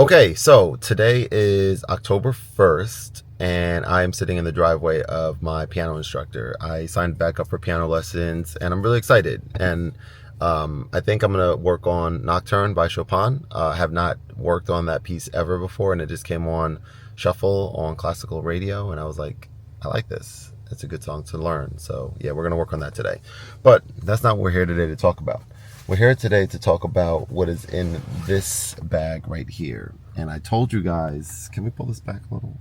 Okay, so today is October 1st, and I'm sitting in the driveway of my piano instructor. I signed back up for piano lessons, and I'm really excited. And I think I'm going to work on Nocturne by Chopin. I have not worked on that piece ever before, and it just came on shuffle on classical radio, and I was like, I like this. It's a good song to learn. So, yeah, we're going to work on that today. But that's not what we're here today to talk about. We're here today to talk about what is in this bag right here. And I told you guys, can we pull this back a little?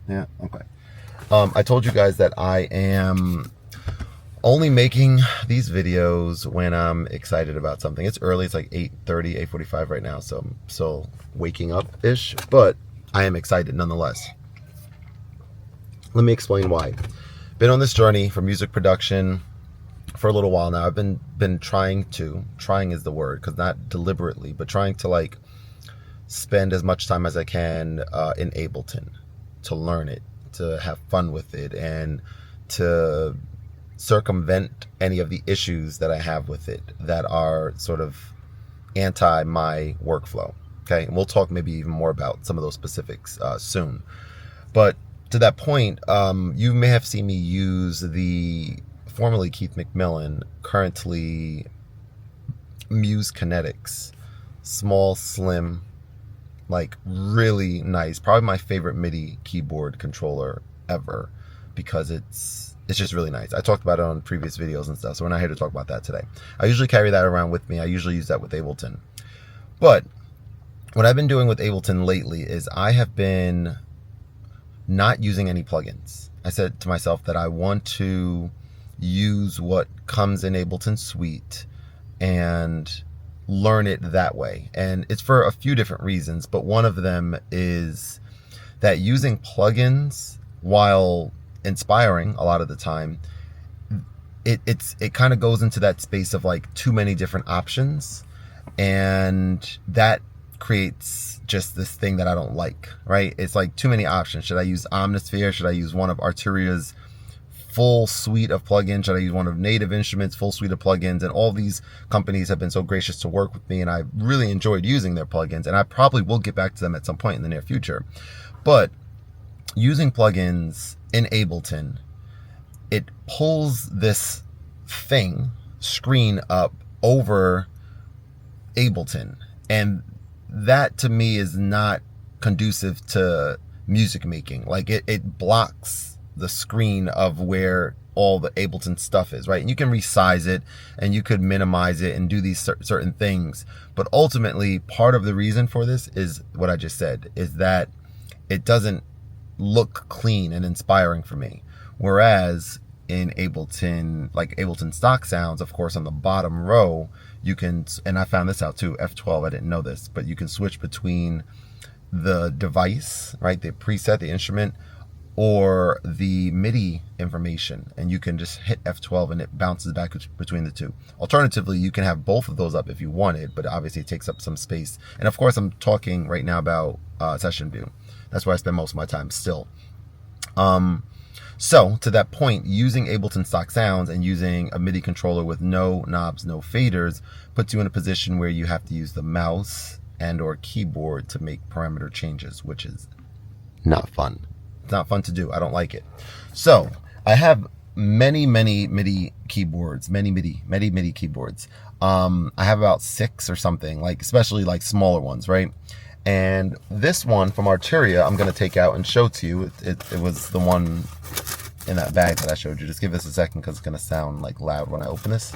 Yeah, okay. I told you guys that I am only making these videos when I'm excited about something. It's early, it's like 8:30, 8:45 right now, so I'm still waking up-ish, but I am excited nonetheless. Let me explain why. Been on this journey for music production for a little while now. I've been trying is the word, because not deliberately, but trying to like spend as much time as I can in Ableton, to learn it, to have fun with it, and to circumvent any of the issues that I have with it that are sort of anti my workflow. Okay, and we'll talk maybe even more about some of those specifics soon. But to that point, you may have seen me use the formerly Keith McMillan, currently Muse Kinetics, small, slim, like really nice, probably my favorite MIDI keyboard controller ever, because it's just really nice. I talked about it on previous videos and stuff, so we're not here to talk about that today. I usually carry that around with me. I usually use that with Ableton. But what I've been doing with Ableton lately is I have been not using any plugins. I said to myself that I want to use what comes in Ableton Suite and learn it that way. And it's for a few different reasons, but one of them is that using plugins, while inspiring a lot of the time, it kind of goes into that space of like too many different options, and that creates just this thing that I don't like, right? It's like too many options. Should I use Omnisphere? Should I use one of Arturia's full suite of plugins? Should I use one of Native Instruments' full suite of plugins? And all these companies have been so gracious to work with me, and I really enjoyed using their plugins, and I probably will get back to them at some point in the near future. But using plugins in Ableton, it pulls this screen up over Ableton, and that to me is not conducive to music making. Like it blocks the screen of where all the Ableton stuff is, right? And you can resize it and you could minimize it and do these certain things. But ultimately, part of the reason for this is what I just said, is that it doesn't look clean and inspiring for me. Whereas in Ableton, like Ableton stock sounds, of course, on the bottom row, you can, and I found this out too, F12, I didn't know this, but you can switch between the device, right? The preset, the instrument, or the MIDI information, and you can just hit F12 and it bounces back between the two. Alternatively, you can have both of those up if you wanted, but obviously it takes up some space. And of course, I'm talking right now about session view. That's where I spend most of my time still. So to that point, using Ableton stock sounds and using a MIDI controller with no knobs, no faders, puts you in a position where you have to use the mouse and or keyboard to make parameter changes, which is not fun. It's not fun to do. I don't like it. So I have many MIDI keyboards, many MIDI keyboards. I have about 6 or something, like especially like smaller ones, right? And this one from Arturia, I'm going to take out and show to you. It was the one in that bag that I showed you. Just give this a second because it's going to sound like loud when I open this.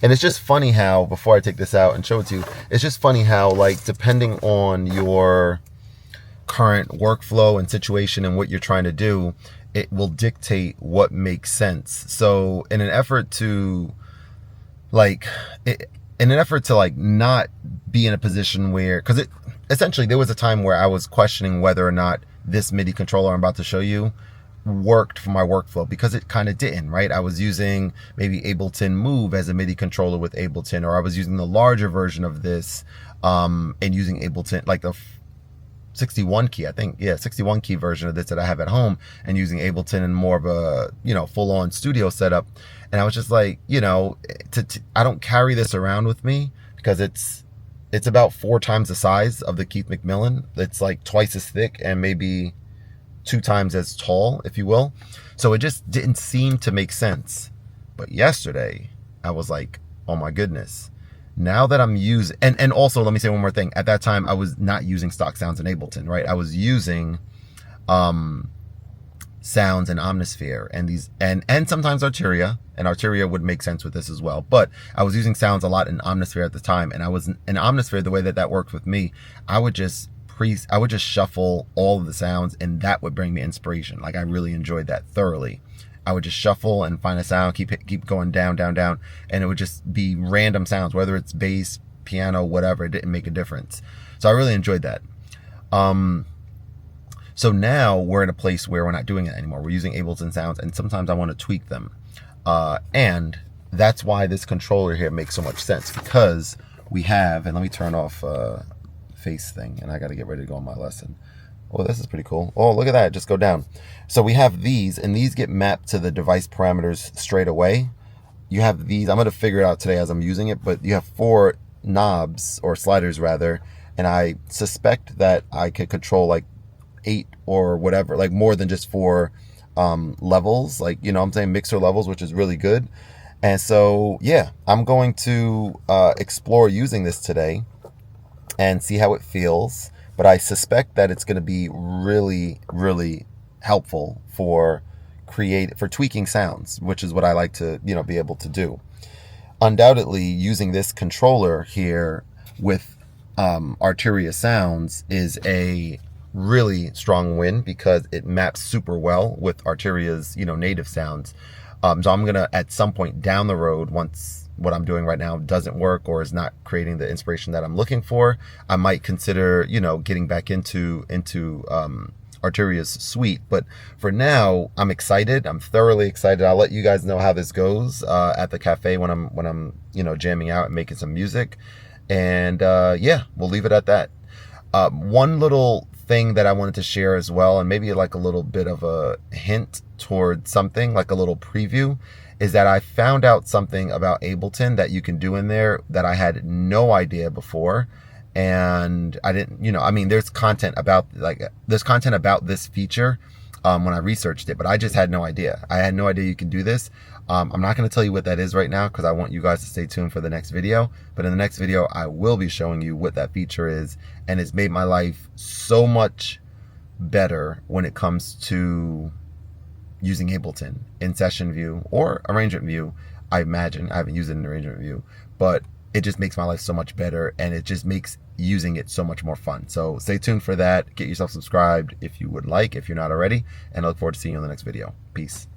And it's just funny how, before I take this out and show it to you, it's just funny how, like, depending on your current workflow and situation and what you're trying to do, it will dictate what makes sense. So in an effort to not be in a position where, because essentially there was a time where I was questioning whether or not this MIDI controller I'm about to show you worked for my workflow, because it kind of didn't, right? I was using maybe Ableton Move as a MIDI controller with Ableton, or I was using the larger version of this and using Ableton, like the 61 key, I think, yeah, 61 key version of this that I have at home, and using Ableton in more of a, full-on studio setup. And I was just like, I don't carry this around with me because it's about 4 times the size of the Keith McMillan. It's like twice as thick and maybe 2 times as tall, if you will. So it just didn't seem to make sense. But yesterday, I was like, oh my goodness. Now that I'm using, and also let me say one more thing. At that time, I was not using stock sounds in Ableton, right? I was using sounds in Omnisphere and sometimes Arturia, and Arturia would make sense with this as well. But I was using sounds a lot in Omnisphere at the time, and I was in Omnisphere, the way that worked with me, I would just shuffle all of the sounds, and that would bring me inspiration. Like, I really enjoyed that thoroughly. I would just shuffle and find a sound, keep going down, and it would just be random sounds, whether it's bass, piano, whatever. It didn't make a difference. So I really enjoyed that. So now we're in a place where we're not doing it anymore. We're using Ableton sounds, and sometimes I want to tweak them. And that's why this controller here makes so much sense, because we have, and let me turn off face thing, and I got to get ready to go on my lesson. Oh, this is pretty cool. Oh, look at that. Just go down. So we have these, and these get mapped to the device parameters straight away. You have these. I'm going to figure it out today as I'm using it, but you have 4 knobs, or sliders rather, and I suspect that I could control like 8 or whatever, like more than just 4 levels, like, you know what I'm saying, mixer levels, which is really good. And so, yeah, I'm going to explore using this today and see how it feels. But I suspect that it's going to be really, really helpful for tweaking sounds, which is what I like to, you know, be able to do. Undoubtedly, using this controller here with Arturia sounds is a really strong win, because it maps super well with Arturia's, you know, native sounds. So I'm gonna, at some point down the road, once what I'm doing right now doesn't work or is not creating the inspiration that I'm looking for, I might consider, you know, getting back into Arturia's suite. But for now, I'm excited. I'm thoroughly excited. I'll let you guys know how this goes at the cafe when I'm you know, jamming out and making some music. And yeah, we'll leave it at that. One little thing that I wanted to share as well, and maybe like a little bit of a hint toward something, like a little preview, is that I found out something about Ableton that you can do in there that I had no idea before. And I didn't, you know, I mean, there's content about this feature when I researched it, but I just had no idea. I had no idea you can do this. I'm not going to tell you what that is right now, because I want you guys to stay tuned for the next video. But in the next video, I will be showing you what that feature is, and it's made my life so much better when it comes to using Ableton in session view or arrangement view. I imagine I haven't used it in arrangement view, but it just makes my life so much better, and it just makes using it so much more fun. So stay tuned for that. Get yourself subscribed if you would like, if you're not already, and I look forward to seeing you in the next video. Peace.